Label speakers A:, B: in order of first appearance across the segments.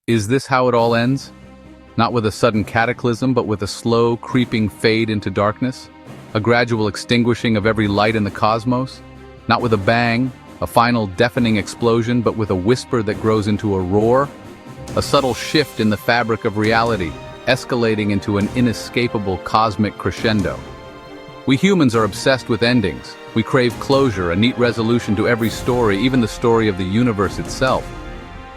A: Is this how it all ends? Not with a sudden cataclysm, but with a slow, creeping fade into darkness? A gradual extinguishing of every light in the cosmos? Not with a bang, a final deafening explosion, but with a whisper that grows into a roar? A subtle shift in the fabric of reality, escalating into an inescapable cosmic crescendo. We humans are obsessed with endings. We crave closure, a neat resolution to every story, even the story of the universe itself.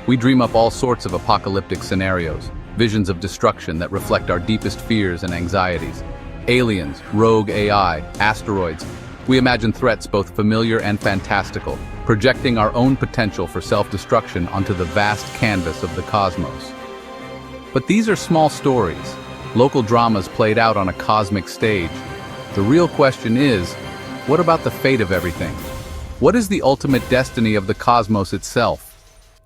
A: We dream up all sorts of apocalyptic scenarios, visions of destruction that reflect our deepest fears and anxieties. Aliens, rogue AI, asteroids. We imagine threats both familiar and fantastical, projecting our own potential for self-destruction onto the vast canvas of the cosmos. But these are small stories, local dramas played out on a cosmic stage. The real question is, what about the fate of everything? What is the ultimate destiny of the cosmos itself?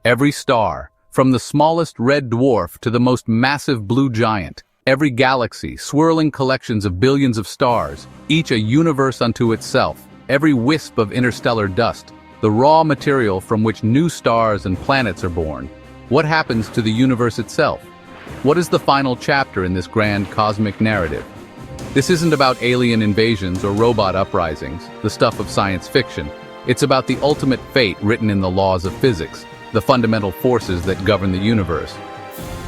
A: Every star, from the smallest red dwarf to the most massive blue giant, every galaxy, swirling collections of billions of stars, each a universe unto itself, every wisp of interstellar dust, the raw material from which new stars and planets are born. What happens to the universe itself? What is the final chapter in this grand cosmic narrative? This isn't about alien invasions or robot uprisings, the stuff of science fiction. It's about the ultimate fate written in the laws of physics, the fundamental forces that govern the universe.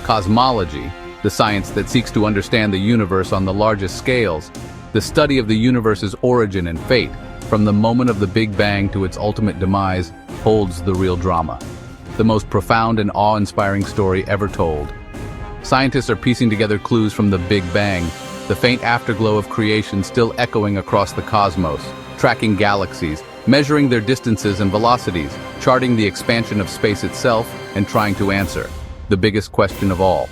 A: Cosmology, the science that seeks to understand the universe on the largest scales, the study of the universe's origin and fate, from the moment of the Big Bang to its ultimate demise, holds the real drama. The most profound and awe-inspiring story ever told. Scientists are piecing together clues from the Big Bang, the faint afterglow of creation still echoing across the cosmos, tracking galaxies, measuring their distances and velocities, charting the expansion of space itself, and trying to answer the biggest question of all.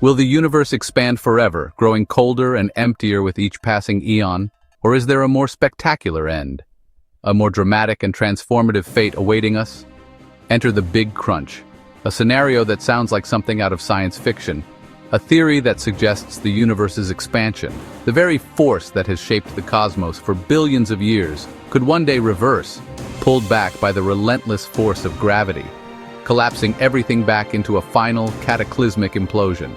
A: Will the universe expand forever, growing colder and emptier with each passing eon, or is there a more spectacular end? A more dramatic and transformative fate awaiting us? Enter the Big Crunch, a scenario that sounds like something out of science fiction, a theory that suggests the universe's expansion, the very force that has shaped the cosmos for billions of years, could one day reverse, pulled back by the relentless force of gravity, collapsing everything back into a final cataclysmic implosion,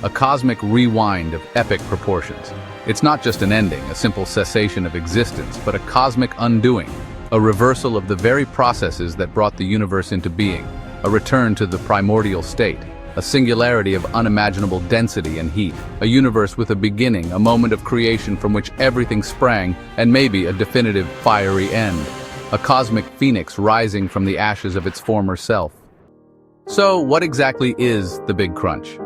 A: a cosmic rewind of epic proportions. It's not just an ending, a simple cessation of existence, but a cosmic undoing, a reversal of the very processes that brought the universe into being, a return to the primordial state, a singularity of unimaginable density and heat, a universe with a beginning, a moment of creation from which everything sprang, and maybe a definitive fiery end, a cosmic phoenix rising from the ashes of its former self. So, what exactly is the Big Crunch?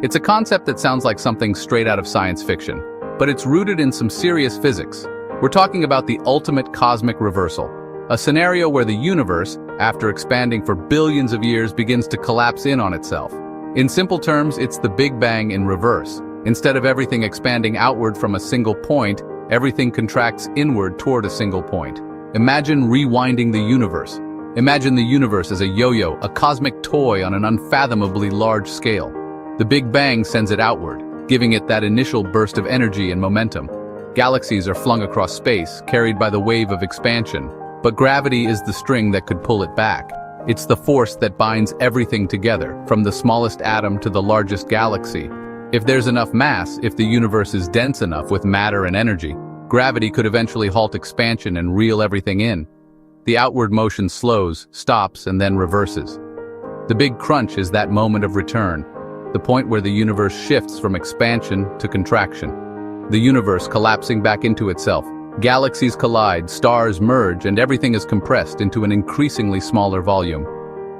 A: It's a concept that sounds like something straight out of science fiction, but it's rooted in some serious physics. We're talking about the ultimate cosmic reversal, a scenario where the universe, after expanding for billions of years, begins to collapse in on itself. In simple terms, it's the Big Bang in reverse. Instead of everything expanding outward from a single point, everything contracts inward toward a single point. Imagine rewinding the universe. Imagine the universe as a yo-yo, a cosmic toy on an unfathomably large scale. The Big Bang sends it outward, giving it that initial burst of energy and momentum. Galaxies are flung across space, carried by the wave of expansion, but gravity is the string that could pull it back. It's the force that binds everything together, from the smallest atom to the largest galaxy. If there's enough mass, if the universe is dense enough with matter and energy, gravity could eventually halt expansion and reel everything in. The outward motion slows, stops, and then reverses. The Big Crunch is that moment of return, the point where the universe shifts from expansion to contraction. The universe collapsing back into itself. Galaxies collide, stars merge, and everything is compressed into an increasingly smaller volume.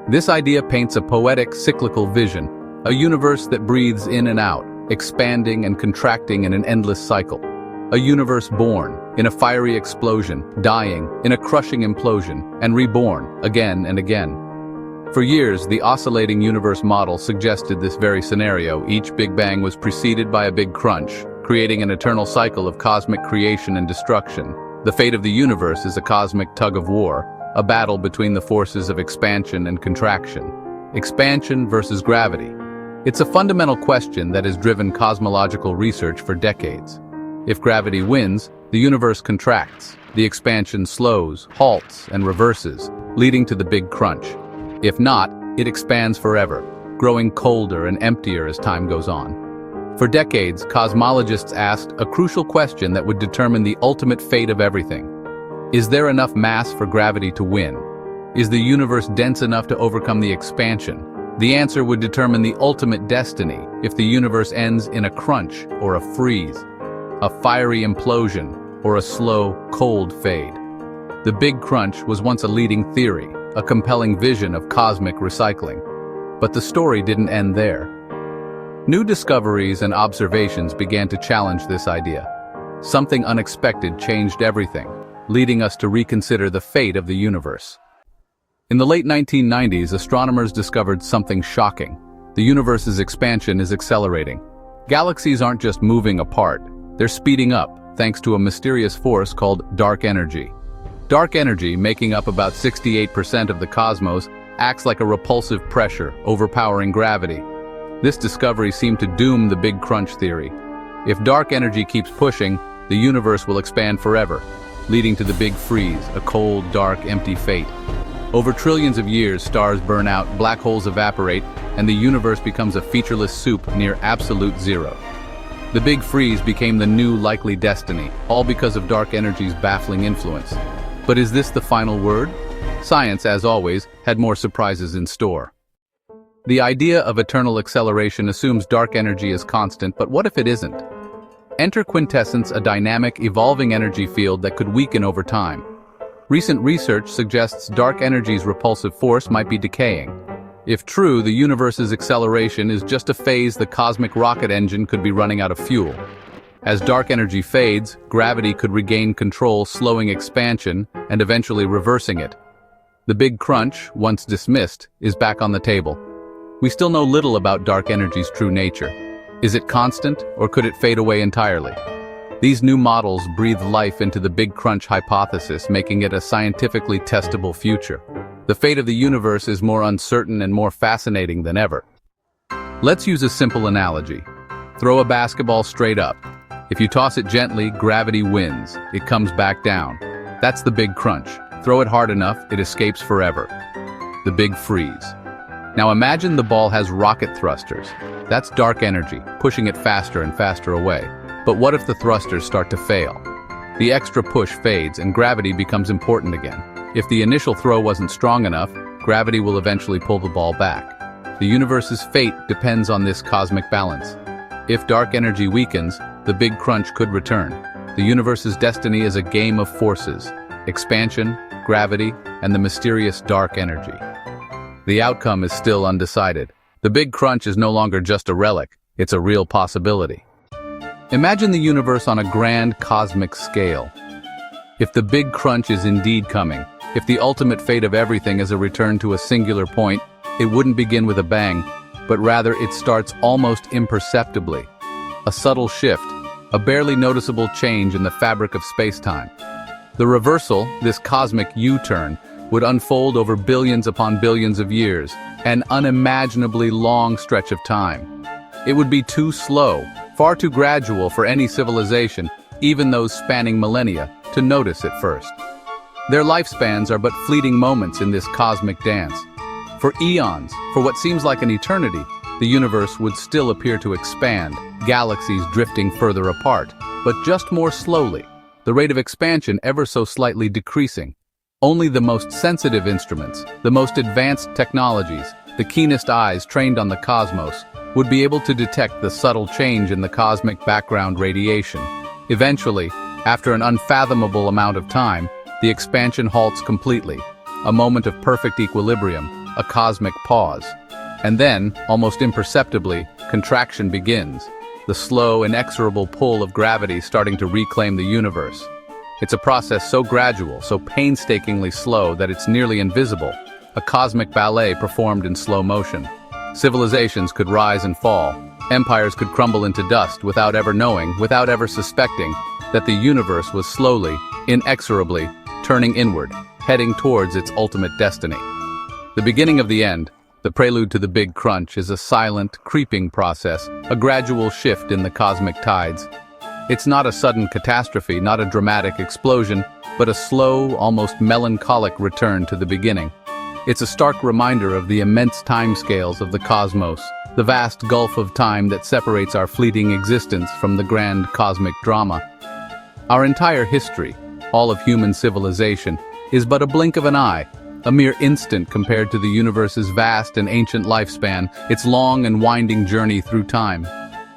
A: This idea paints a poetic, cyclical vision, a universe that breathes in and out, expanding and contracting in an endless cycle. A universe born, in a fiery explosion, dying, in a crushing implosion, and reborn, again and again. For years, the oscillating universe model suggested this very scenario. Each Big Bang was preceded by a Big Crunch, creating an eternal cycle of cosmic creation and destruction. The fate of the universe is a cosmic tug-of-war, a battle between the forces of expansion and contraction. Expansion versus gravity. It's a fundamental question that has driven cosmological research for decades. If gravity wins, the universe contracts. The expansion slows, halts, and reverses, leading to the Big Crunch. If not, it expands forever, growing colder and emptier as time goes on. For decades, cosmologists asked a crucial question that would determine the ultimate fate of everything. Is there enough mass for gravity to win? Is the universe dense enough to overcome the expansion? The answer would determine the ultimate destiny if the universe ends in a crunch or a freeze, a fiery implosion or a slow, cold fade. The Big Crunch was once a leading theory, a compelling vision of cosmic recycling. But the story didn't end there. New discoveries and observations began to challenge this idea. Something unexpected changed everything, leading us to reconsider the fate of the universe. In the late 1990s, astronomers discovered something shocking. The universe's expansion is accelerating. Galaxies aren't just moving apart, they're speeding up, thanks to a mysterious force called dark energy. Dark energy, making up about 68% of the cosmos, acts like a repulsive pressure, overpowering gravity. This discovery seemed to doom the Big Crunch theory. If dark energy keeps pushing, the universe will expand forever, leading to the Big Freeze, a cold, dark, empty fate. Over trillions of years, stars burn out, black holes evaporate, and the universe becomes a featureless soup near absolute zero. The Big Freeze became the new likely destiny, all because of dark energy's baffling influence. But is this the final word? Science, as always, had more surprises in store. The idea of eternal acceleration assumes dark energy is constant, but what if it isn't? Enter quintessence, a dynamic, evolving energy field that could weaken over time. Recent research suggests dark energy's repulsive force might be decaying. If true, the universe's acceleration is just a phase the cosmic rocket engine could be running out of fuel. As dark energy fades, gravity could regain control, slowing expansion and eventually reversing it. The Big Crunch, once dismissed, is back on the table. We still know little about dark energy's true nature. Is it constant, or could it fade away entirely? These new models breathe life into the Big Crunch hypothesis, making it a scientifically testable future. The fate of the universe is more uncertain and more fascinating than ever. Let's use a simple analogy. Throw a basketball straight up. If you toss it gently, gravity wins. It comes back down. That's the Big Crunch. Throw it hard enough, it escapes forever. The Big Freeze. Now imagine the ball has rocket thrusters. That's dark energy, pushing it faster and faster away. But what if the thrusters start to fail? The extra push fades and gravity becomes important again. If the initial throw wasn't strong enough, gravity will eventually pull the ball back. The universe's fate depends on this cosmic balance. If dark energy weakens, the Big Crunch could return. The universe's destiny is a game of forces: expansion, gravity, and the mysterious dark energy. The outcome is still undecided. The Big Crunch is no longer just a relic, it's a real possibility. Imagine the universe on a grand cosmic scale. If the Big Crunch is indeed coming, if the ultimate fate of everything is a return to a singular point, it wouldn't begin with a bang, but rather it starts almost imperceptibly. A subtle shift, a barely noticeable change in the fabric of space-time. The reversal, this cosmic U-turn, would unfold over billions upon billions of years, an unimaginably long stretch of time. It would be too slow, far too gradual for any civilization, even those spanning millennia, to notice at first. Their lifespans are but fleeting moments in this cosmic dance. For eons, for what seems like an eternity, the universe would still appear to expand, galaxies drifting further apart, but just more slowly, the rate of expansion ever so slightly decreasing. Only the most sensitive instruments, the most advanced technologies, the keenest eyes trained on the cosmos, would be able to detect the subtle change in the cosmic background radiation. Eventually, after an unfathomable amount of time, the expansion halts completely, a moment of perfect equilibrium, a cosmic pause. And then, almost imperceptibly, contraction begins, the slow, inexorable pull of gravity starting to reclaim the universe. It's a process so gradual, so painstakingly slow that it's nearly invisible, a cosmic ballet performed in slow motion. Civilizations could rise and fall, empires could crumble into dust without ever knowing, without ever suspecting, that the universe was slowly, inexorably, turning inward, heading towards its ultimate destiny. The beginning of the end, the prelude to the Big Crunch, is a silent, creeping process, a gradual shift in the cosmic tides. It's not a sudden catastrophe, not a dramatic explosion, but a slow, almost melancholic return to the beginning. It's a stark reminder of the immense timescales of the cosmos, the vast gulf of time that separates our fleeting existence from the grand cosmic drama. Our entire history, all of human civilization, is but a blink of an eye, a mere instant compared to the universe's vast and ancient lifespan, its long and winding journey through time.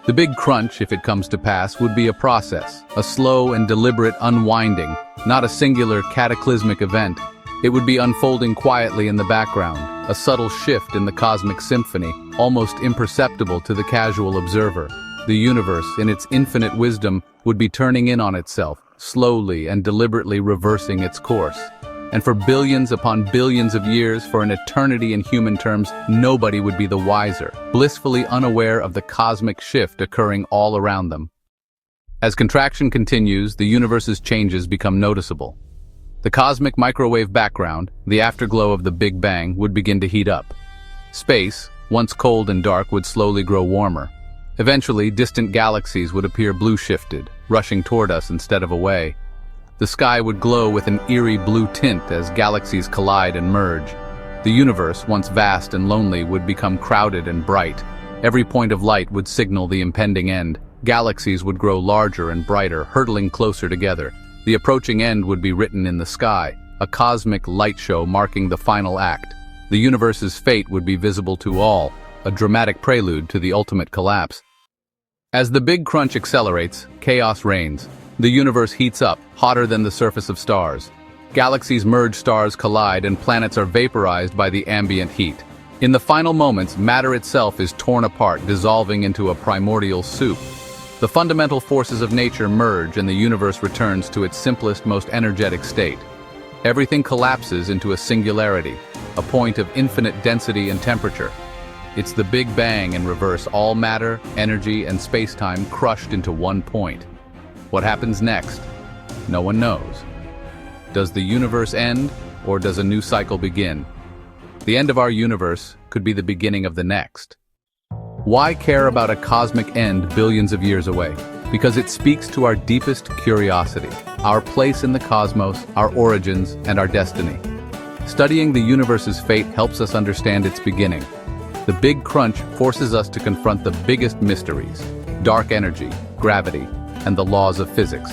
A: The Big Crunch, if it comes to pass, would be a process, a slow and deliberate unwinding, not a singular cataclysmic event. It would be unfolding quietly in the background, a subtle shift in the cosmic symphony, almost imperceptible to the casual observer. The universe, in its infinite wisdom, would be turning in on itself, slowly and deliberately reversing its course. And for billions upon billions of years, for an eternity in human terms, nobody would be the wiser, blissfully unaware of the cosmic shift occurring all around them. As contraction continues, the universe's changes become noticeable. The cosmic microwave background, the afterglow of the Big Bang, would begin to heat up. Space, once cold and dark, would slowly grow warmer. Eventually, distant galaxies would appear blue-shifted, rushing toward us instead of away. The sky would glow with an eerie blue tint as galaxies collide and merge. The universe, once vast and lonely, would become crowded and bright. Every point of light would signal the impending end. Galaxies would grow larger and brighter, hurtling closer together. The approaching end would be written in the sky, a cosmic light show marking the final act. The universe's fate would be visible to all, a dramatic prelude to the ultimate collapse. As the Big Crunch accelerates, chaos reigns. The universe heats up, hotter than the surface of stars. Galaxies merge, stars collide, and planets are vaporized by the ambient heat. In the final moments, matter itself is torn apart, dissolving into a primordial soup. The fundamental forces of nature merge and the universe returns to its simplest, most energetic state. Everything collapses into a singularity, a point of infinite density and temperature. It's the Big Bang in reverse, all matter, energy, and space-time crushed into one point. What happens next? No one knows. Does the universe end, or does a new cycle begin? The end of our universe could be the beginning of the next. Why care about a cosmic end billions of years away? Because it speaks to our deepest curiosity, our place in the cosmos, our origins, and our destiny. Studying the universe's fate helps us understand its beginning. The Big Crunch forces us to confront the biggest mysteries: dark energy, gravity, and the laws of physics.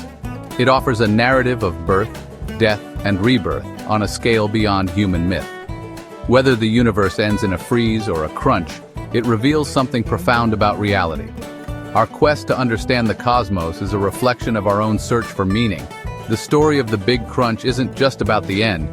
A: It offers a narrative of birth, death, and rebirth on a scale beyond human myth. Whether the universe ends in a freeze or a crunch, it reveals something profound about reality. Our quest to understand the cosmos is a reflection of our own search for meaning. The story of the Big Crunch isn't just about the end,